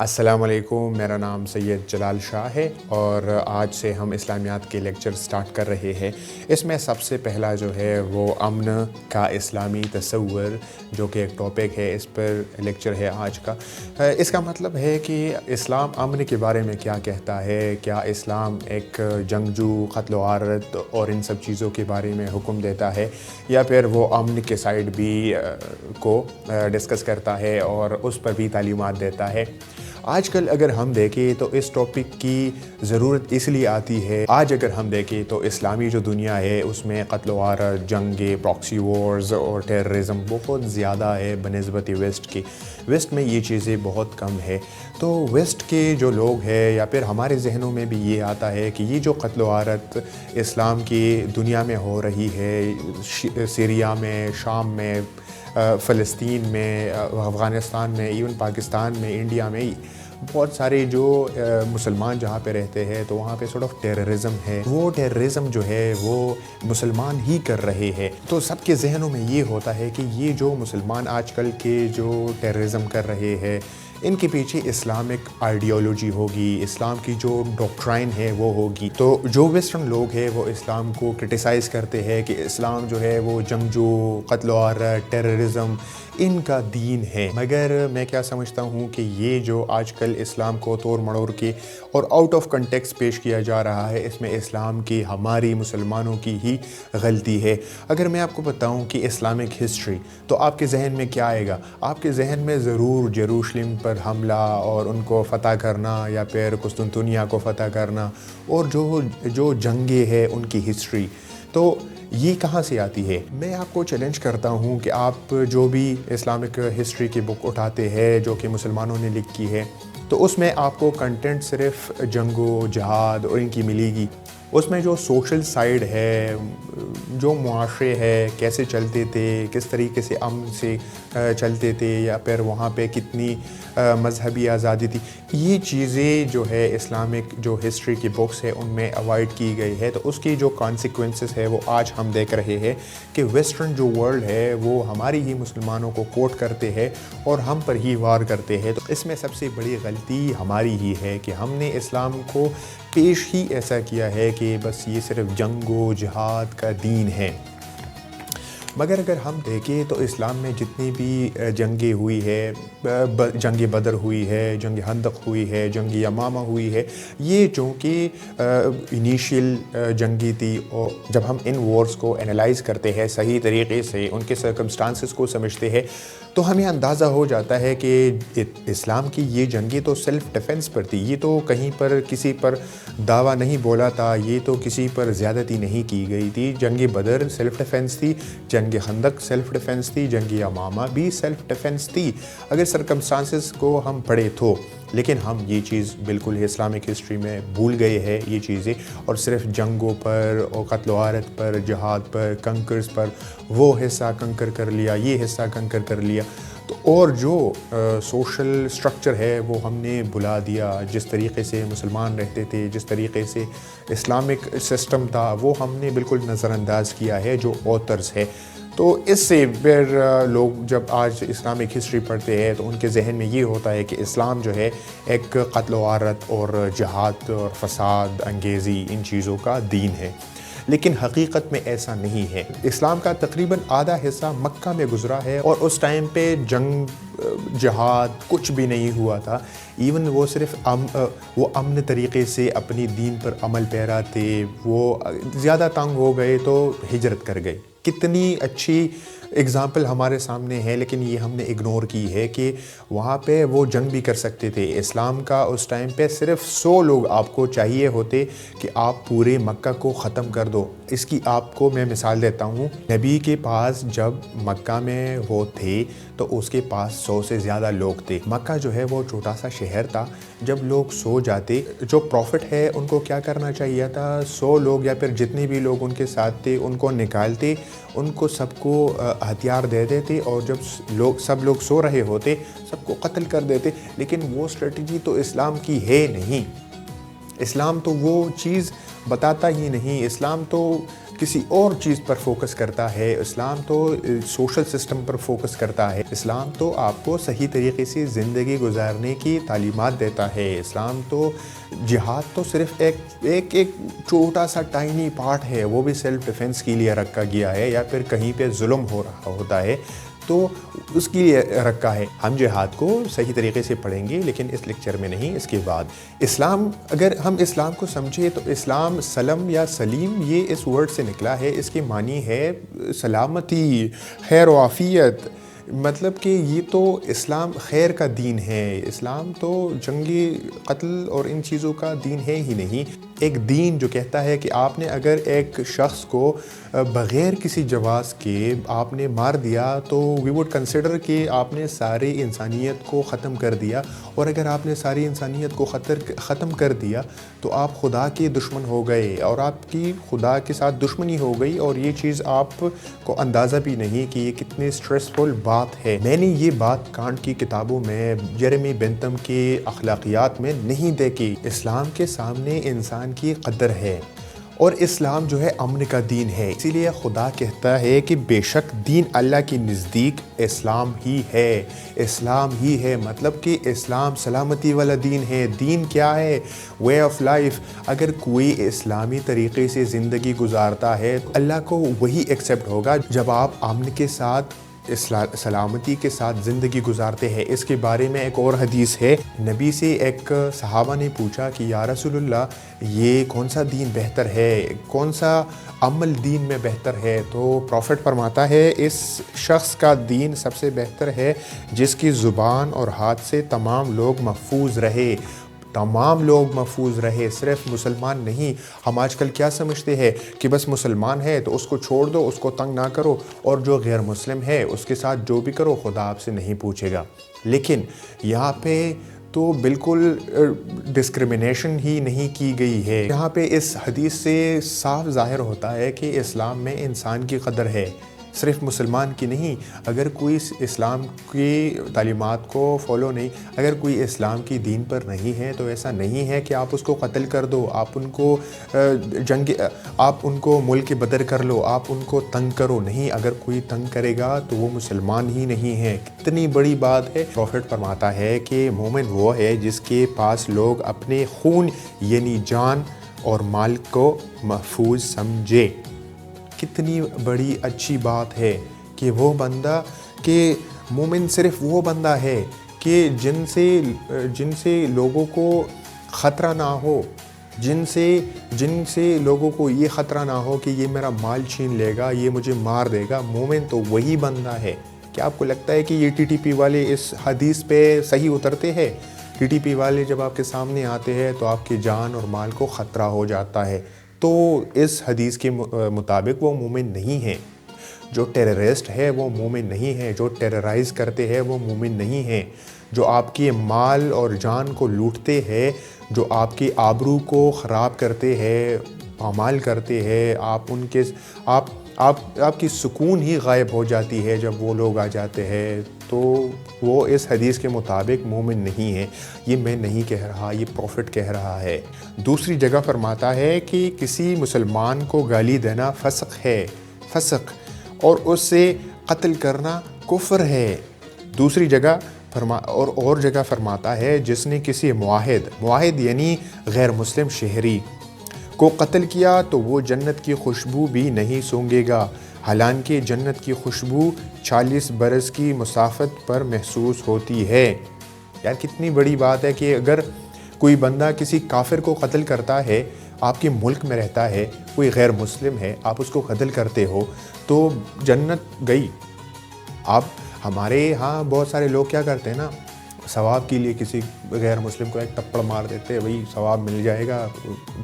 السلام علیکم، میرا نام سید جلال شاہ ہے اور آج سے ہم اسلامیات کے لیکچر سٹارٹ کر رہے ہیں۔ اس میں سب سے پہلا جو ہے وہ امن کا اسلامی تصور جو کہ ایک ٹاپک ہے، اس پر لیکچر ہے آج کا۔ اس کا مطلب ہے کہ اسلام امن کے بارے میں کیا کہتا ہے، کیا اسلام ایک جنگجو، قتل و غارت اور ان سب چیزوں کے بارے میں حکم دیتا ہے، یا پھر وہ امن کے سائڈ بھی کو ڈسکس کرتا ہے اور اس پر بھی تعلیمات دیتا ہے۔ آج کل اگر ہم دیکھیں تو اس ٹاپک کی ضرورت اس لیے آتی ہے، آج اگر ہم دیکھیں تو اسلامی جو دنیا ہے اس میں قتل و غارت، جنگیں، پراکسی وارز اور ٹیررزم بہت زیادہ ہے بنسبت ویسٹ کے۔ ویسٹ میں یہ چیزیں بہت کم ہے، تو ویسٹ کے جو لوگ ہیں یا پھر ہمارے ذہنوں میں بھی یہ آتا ہے کہ یہ جو قتل و غارت اسلام کی دنیا میں ہو رہی ہے، سیریا میں، شام میں، فلسطین میں، افغانستان میں، ایون پاکستان میں، انڈیا میں، بہت سارے جو مسلمان جہاں پہ رہتے ہیں تو وہاں پہ سارٹ آف ٹیررزم ہے۔ وہ ٹیررزم جو ہے وہ مسلمان ہی کر رہے ہیں، تو سب کے ذہنوں میں یہ ہوتا ہے کہ یہ جو مسلمان آج کل کے جو ٹیررزم کر رہے ہیں، ان کے پیچھے اسلامک آئیڈیالوجی ہوگی، اسلام کی جو ڈاکٹرائن ہے وہ ہوگی۔ تو جو ویسٹرن لوگ ہیں وہ اسلام کو کرٹیسائز کرتے ہیں کہ اسلام جو ہے وہ جنگجو، قتل و غارت، ٹیررزم ان کا دین ہے۔ مگر میں کیا سمجھتا ہوں کہ یہ جو آج کل اسلام کو توڑ مڑوڑ کے اور آؤٹ آف کنٹیکسٹ پیش کیا جا رہا ہے، اس میں اسلام کی، ہماری مسلمانوں کی ہی غلطی ہے۔ اگر میں آپ کو بتاؤں کہ اسلامک ہسٹری، تو آپ کے ذہن میں کیا آئے گا؟ آپ کے ذہن میں ضرور یروشلم پر حملہ اور ان کو فتح کرنا، یا پھر قسطنطنیہ کو فتح کرنا، اور جو جنگیں ہیں ان کی ہسٹری۔ تو یہ کہاں سے آتی ہے؟ میں آپ کو چیلنج کرتا ہوں کہ آپ جو بھی اسلامک ہسٹری کی بک اٹھاتے ہیں جو کہ مسلمانوں نے لکھی ہے، تو اس میں آپ کو کنٹینٹ صرف جنگ و جہاد اور ان کی ملے گی۔ اس میں جو سوشل سائیڈ ہے، جو معاشرے ہے کیسے چلتے تھے، کس طریقے سے امن سے چلتے تھے، یا پھر وہاں پہ کتنی مذہبی آزادی تھی، یہ چیزیں جو ہے اسلامک جو ہسٹری کی بکس ہے ان میں اوائڈ کی گئی ہے۔ تو اس کی جو کانسیکوینسز ہے وہ آج ہم دیکھ رہے ہیں کہ ویسٹرن جو ورلڈ ہے وہ ہماری ہی مسلمانوں کو کوٹ کرتے ہیں اور ہم پر ہی وار کرتے ہیں۔ تو اس میں سب سے بڑی غلطی ہماری ہی ہے کہ ہم نے اسلام کو پیش ہی ایسا کیا ہے کہ بس یہ صرف جنگ و جہاد کا دین ہے۔ مگر اگر ہم دیکھیں تو اسلام میں جتنی بھی جنگیں ہوئی ہے، جنگ بدر ہوئی ہے، جنگ خندق ہوئی ہے، جنگ یمامہ ہوئی ہے، یہ چونکہ انیشیل جنگی تھی، اور جب ہم ان وارز کو انالائز کرتے ہیں صحیح طریقے سے، ان کے سرکمسٹانسز کو سمجھتے ہیں، تو ہمیں اندازہ ہو جاتا ہے کہ اسلام کی یہ جنگیں تو سیلف ڈیفنس پر تھی۔ یہ تو کہیں پر کسی پر دعویٰ نہیں بولا تھا، یہ تو کسی پر زیادتی نہیں کی گئی تھی۔ جنگ بدر سیلف ڈیفنس تھی، جنگ خندق سیلف ڈیفنس تھی، جنگ یمامہ بھی سیلف ڈیفنس تھی، اگر سرکمسٹانسز کو ہم پڑھے تو۔ لیکن ہم یہ چیز بالکل اسلامک ہسٹری میں بھول گئے ہیں یہ چیزیں، اور صرف جنگوں پر اور قتل و غارت پر، جہاد پر، کنکرز پر، وہ حصہ کنکر کر لیا، یہ حصہ کنکر کر لیا، تو اور جو سوشل سٹرکچر ہے وہ ہم نے بھلا دیا۔ جس طریقے سے مسلمان رہتے تھے، جس طریقے سے اسلامک سسٹم تھا، وہ ہم نے بالکل نظر انداز کیا ہے جو آتھرز ہے۔ تو اس سے پھر لوگ جب آج اسلامک ہسٹری پڑھتے ہیں تو ان کے ذہن میں یہ ہوتا ہے کہ اسلام جو ہے ایک قتل و غارت اور جہاد اور فساد انگیزی ان چیزوں کا دین ہے، لیکن حقیقت میں ایسا نہیں ہے۔ اسلام کا تقریباً آدھا حصہ مکہ میں گزرا ہے، اور اس ٹائم پہ جنگ، جہاد کچھ بھی نہیں ہوا تھا۔ ایون وہ صرف وہ امن طریقے سے اپنی دین پر عمل پیرا تھے، وہ زیادہ تنگ ہو گئے تو ہجرت کر گئے۔ کتنی اچھی اگزامپل ہمارے سامنے ہے، لیکن یہ ہم نے اگنور کی ہے کہ وہاں پہ وہ جنگ بھی کر سکتے تھے۔ اسلام کا اس ٹائم پہ صرف 100 لوگ آپ کو چاہیے ہوتے کہ آپ پورے مکہ کو ختم کر دو۔ اس کی آپ کو میں مثال دیتا ہوں، نبی کے پاس جب مکہ میں وہ تھے تو اس کے پاس 100 سے زیادہ لوگ تھے۔ مکہ جو ہے وہ چھوٹا سا شہر تھا، جب لوگ سو جاتے، جو پروفٹ ہے ان کو کیا کرنا چاہیے تھا؟ 100 لوگ یا پھر جتنے بھی لوگ ان کے ساتھ تھے ان کو نکالتے، ان کو سب کو ہتھیار دے دیتے، اور جب سب لوگ سو رہے ہوتے سب کو قتل کر دیتے۔ لیکن وہ اسٹریٹجی تو اسلام کی ہے نہیں، اسلام تو وہ چیز بتاتا ہی نہیں۔ اسلام تو کسی اور چیز پر فوکس کرتا ہے، اسلام تو سوشل سسٹم پر فوکس کرتا ہے، اسلام تو آپ کو صحیح طریقے سے زندگی گزارنے کی تعلیمات دیتا ہے، اسلام تو جہاد تو صرف ایک چھوٹا سا ٹائنی پارٹ ہے، وہ بھی سیلف ڈیفنس کے لیے رکھا گیا ہے، یا پھر کہیں پہ ظلم ہو رہا ہوتا ہے تو اس کے لیے رکھا ہے۔ ہم جہاد کو صحیح طریقے سے پڑھیں گے، لیکن اس لیکچر میں نہیں، اس کے بعد۔ اسلام، اگر ہم اسلام کو سمجھے تو اسلام سلم یا سلیم، یہ اس ورڈ سے نکلا ہے، اس کے معنی ہے سلامتی، خیر و عافیت، مطلب کہ یہ تو اسلام خیر کا دین ہے، اسلام تو جنگی قتل اور ان چیزوں کا دین ہے ہی نہیں۔ ایک دین جو کہتا ہے کہ آپ نے اگر ایک شخص کو بغیر کسی جواز کے آپ نے مار دیا تو وی وڈ کنسیڈر کہ آپ نے ساری انسانیت کو ختم کر دیا، اور اگر آپ نے ساری انسانیت کو ختم کر دیا تو آپ خدا کے دشمن ہو گئے، اور آپ کی خدا کے ساتھ دشمنی ہو گئی، اور یہ چیز آپ کو اندازہ بھی نہیں کہ یہ کتنی سٹریسفل بات ہے۔ میں نے یہ بات کانٹ کی کتابوں میں، جیرمی بنتھم کے اخلاقیات میں نہیں دیکھی۔ اسلام کے سامنے انسان کی قدر ہے، اور اسلام جو ہے امن کا دین ہے، اسی لیے خدا کہتا ہے کہ بے شک دین اللہ کے نزدیک اسلام ہی ہے، اسلام ہی ہے، مطلب کہ اسلام سلامتی والا دین ہے۔ دین کیا ہے؟ Way of life. اگر کوئی اسلامی طریقے سے زندگی گزارتا ہے تو اللہ کو وہی ایکسیپٹ ہوگا جب آپ امن کے ساتھ، سلامتی کے ساتھ زندگی گزارتے ہیں۔ اس کے بارے میں ایک اور حدیث ہے، نبی سے ایک صحابہ نے پوچھا کہ یا رسول اللہ، یہ کون سا دین بہتر ہے، کون سا عمل دین میں بہتر ہے؟ تو پروفٹ فرماتا ہے اس شخص کا دین سب سے بہتر ہے جس کی زبان اور ہاتھ سے تمام لوگ محفوظ رہے، تمام لوگ محفوظ رہے، صرف مسلمان نہیں۔ ہم آج کل کیا سمجھتے ہیں کہ بس مسلمان ہے تو اس کو چھوڑ دو، اس کو تنگ نہ کرو، اور جو غیر مسلم ہے اس کے ساتھ جو بھی کرو خدا آپ سے نہیں پوچھے گا۔ لیکن یہاں پہ تو بالکل ڈسکریمنیشن ہی نہیں کی گئی ہے۔ یہاں پہ اس حدیث سے صاف ظاہر ہوتا ہے کہ اسلام میں انسان کی قدر ہے، صرف مسلمان کی نہیں۔ اگر کوئی اسلام کی تعلیمات کو فالو نہیں، اگر کوئی اسلام کی دین پر نہیں ہے تو ایسا نہیں ہے کہ آپ اس کو قتل کر دو، آپ ان کو ملک بدر کر لو، آپ ان کو تنگ کرو، نہیں۔ اگر کوئی تنگ کرے گا تو وہ مسلمان ہی نہیں ہے۔ کتنی بڑی بات ہے۔ پروفٹ فرماتا ہے کہ مومن وہ ہے جس کے پاس لوگ اپنے خون یعنی جان اور مال کو محفوظ سمجھے۔ کتنی بڑی اچھی بات ہے کہ وہ بندہ، کہ مومن صرف وہ بندہ ہے کہ جن سے لوگوں کو خطرہ نہ ہو، جن سے لوگوں کو یہ خطرہ نہ ہو کہ یہ میرا مال چھین لے گا، یہ مجھے مار دے گا۔ مومن تو وہی بندہ ہے۔ کیا آپ کو لگتا ہے کہ یہ ٹی ٹی پی والے اس حدیث پہ صحیح اترتے ہیں؟ ٹی ٹی پی والے جب آپ کے سامنے آتے ہیں تو آپ کی جان اور مال کو خطرہ ہو جاتا ہے، تو اس حدیث کے مطابق وہ مومن نہیں ہیں۔ جو ٹیررسٹ ہے وہ مومن نہیں ہے، جو ٹیررائز کرتے ہیں وہ مومن نہیں ہیں، جو آپ کے مال اور جان کو لوٹتے ہیں، جو آپ کی آبرو کو خراب کرتے ہیں، پامال کرتے ہیں، آپ کی سکون ہی غائب ہو جاتی ہے جب وہ لوگ آ جاتے ہیں، تو وہ اس حدیث کے مطابق مومن نہیں ہے۔ یہ میں نہیں کہہ رہا، یہ پروفٹ کہہ رہا ہے۔ دوسری جگہ فرماتا ہے کہ کسی مسلمان کو گالی دینا فسق ہے، فسق، اور اس سے قتل کرنا کفر ہے۔ دوسری جگہ اور جگہ فرماتا ہے جس نے کسی معاہد یعنی غیر مسلم شہری کو قتل کیا تو وہ جنت کی خوشبو بھی نہیں سونگھے گا، حالانکہ جنت کی خوشبو 40 برس کی مسافت پر محسوس ہوتی ہے۔ یار کتنی بڑی بات ہے کہ اگر کوئی بندہ کسی کافر کو قتل کرتا ہے، آپ کے ملک میں رہتا ہے، کوئی غیر مسلم ہے، آپ اس کو قتل کرتے ہو تو جنت گئی۔ آپ ہمارے ہاں بہت سارے لوگ کیا کرتے ہیں نا، ثواب کے لیے کسی غیر مسلم کو ایک تپڑ مار دیتے ہیں، وہی ثواب مل جائے گا،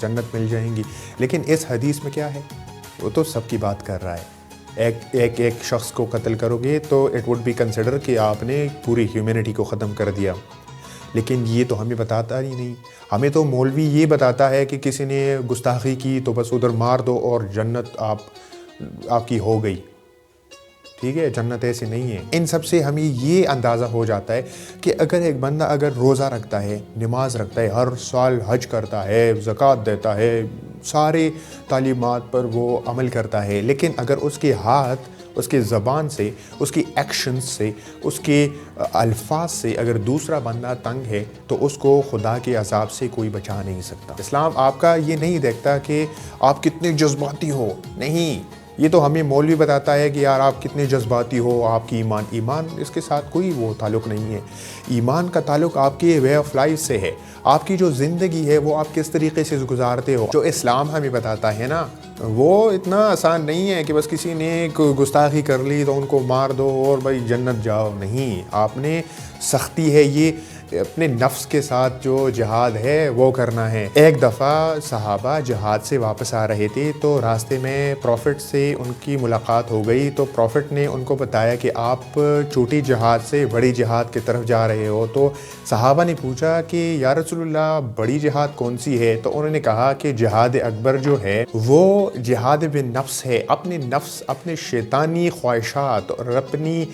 جنت مل جائیں گی۔ لیکن اس حدیث میں کیا ہے؟ وہ تو سب کی بات کر رہا ہے۔ ایک شخص کو قتل کرو گے تو اٹ وڈ بی کنسیڈر کہ آپ نے پوری ہیومینٹی کو ختم کر دیا، لیکن یہ تو ہمیں بتاتا ہی نہیں۔ ہمیں تو مولوی یہ بتاتا ہے کہ کسی نے گستاخی کی تو بس ادھر مار دو اور جنت آپ کی ہو گئی۔ ٹھیک ہے، جنت ایسے نہیں ہے۔ ان سب سے ہمیں یہ اندازہ ہو جاتا ہے کہ اگر ایک بندہ اگر روزہ رکھتا ہے، نماز رکھتا ہے، ہر سال حج کرتا ہے، زکوٰۃ دیتا ہے، سارے تعلیمات پر وہ عمل کرتا ہے، لیکن اگر اس کے ہاتھ، اس کے زبان سے، اس کی ایکشنز سے، اس کے الفاظ سے اگر دوسرا بندہ تنگ ہے تو اس کو خدا کے عذاب سے کوئی بچا نہیں سکتا۔ اسلام آپ کا یہ نہیں دیکھتا کہ آپ کتنے جذباتی ہو، نہیں، یہ تو ہمیں مولوی بتاتا ہے کہ یار آپ کتنے جذباتی ہو، آپ کی ایمان اس کے ساتھ کوئی وہ تعلق نہیں ہے۔ ایمان کا تعلق آپ کے وے آف لائف سے ہے، آپ کی جو زندگی ہے وہ آپ کس طریقے سے گزارتے ہو۔ جو اسلام ہمیں بتاتا ہے نا، وہ اتنا آسان نہیں ہے کہ بس کسی نے گستاخی کر لی تو ان کو مار دو اور بھائی جنت جاؤ، نہیں، آپ نے سختی ہے، یہ اپنے نفس کے ساتھ جو جہاد ہے وہ کرنا ہے۔ ایک دفعہ صحابہ جہاد سے واپس آ رہے تھے تو راستے میں پروفٹ سے ان کی ملاقات ہو گئی، تو پروفٹ نے ان کو بتایا کہ آپ چھوٹی جہاد سے بڑی جہاد کی طرف جا رہے ہو۔ تو صحابہ نے پوچھا کہ یا رسول اللہ بڑی جہاد کون سی ہے؟ تو انہوں نے کہا کہ جہاد اکبر جو ہے وہ جہاد بالنفس ہے، اپنے نفس، اپنے شیطانی خواہشات اور اپنی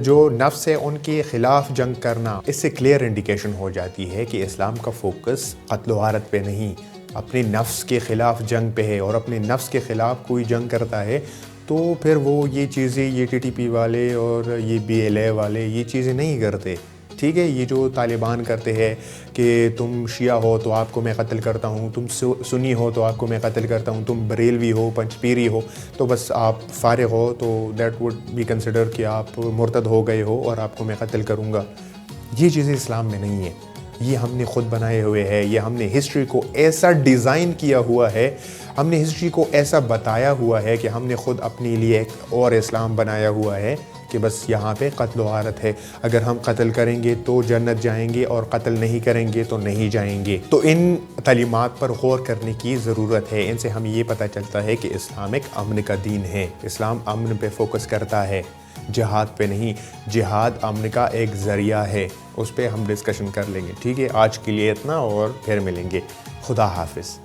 جو نفس ہے ان کے خلاف جنگ کرنا۔ اس سے کلیئر انڈیکیشن ہو جاتی ہے کہ اسلام کا فوکس قتل و غارت پہ نہیں، اپنے نفس کے خلاف جنگ پہ ہے، اور اپنے نفس کے خلاف کوئی جنگ کرتا ہے تو پھر وہ یہ چیزیں، یہ ٹی ٹی پی والے اور یہ بی ایل اے والے یہ چیزیں نہیں کرتے، ٹھیک ہے؟ یہ جو طالبان کرتے ہیں کہ تم شیعہ ہو تو آپ کو میں قتل کرتا ہوں، تم سنی ہو تو آپ کو میں قتل کرتا ہوں، تم بریلوی ہو، پنچ پیری ہو تو بس آپ فارغ ہو تو دیٹ وڈ بی کنسیڈر کہ آپ مرتد ہو گئے ہو اور آپ کو میں قتل کروں گا۔ یہ چیزیں اسلام میں نہیں ہیں، یہ ہم نے خود بنائے ہوئے ہیں، یہ ہم نے ہسٹری کو ایسا ڈیزائن کیا ہوا ہے، ہم نے ہسٹری کو ایسا بتایا ہوا ہے کہ ہم نے خود اپنے لیے ایک اور اسلام بنایا ہوا ہے کہ بس یہاں پہ قتل و غارت ہے، اگر ہم قتل کریں گے تو جنت جائیں گے اور قتل نہیں کریں گے تو نہیں جائیں گے۔ تو ان تعلیمات پر غور کرنے کی ضرورت ہے، ان سے ہمیں یہ پتہ چلتا ہے کہ اسلام ایک امن کا دین ہے، اسلام امن پہ فوکس کرتا ہے، جہاد پہ نہیں۔ جہاد امن کا ایک ذریعہ ہے، اس پہ ہم ڈسکشن کر لیں گے، ٹھیک ہے؟ آج کے لیے اتنا، اور پھر ملیں گے۔ خدا حافظ۔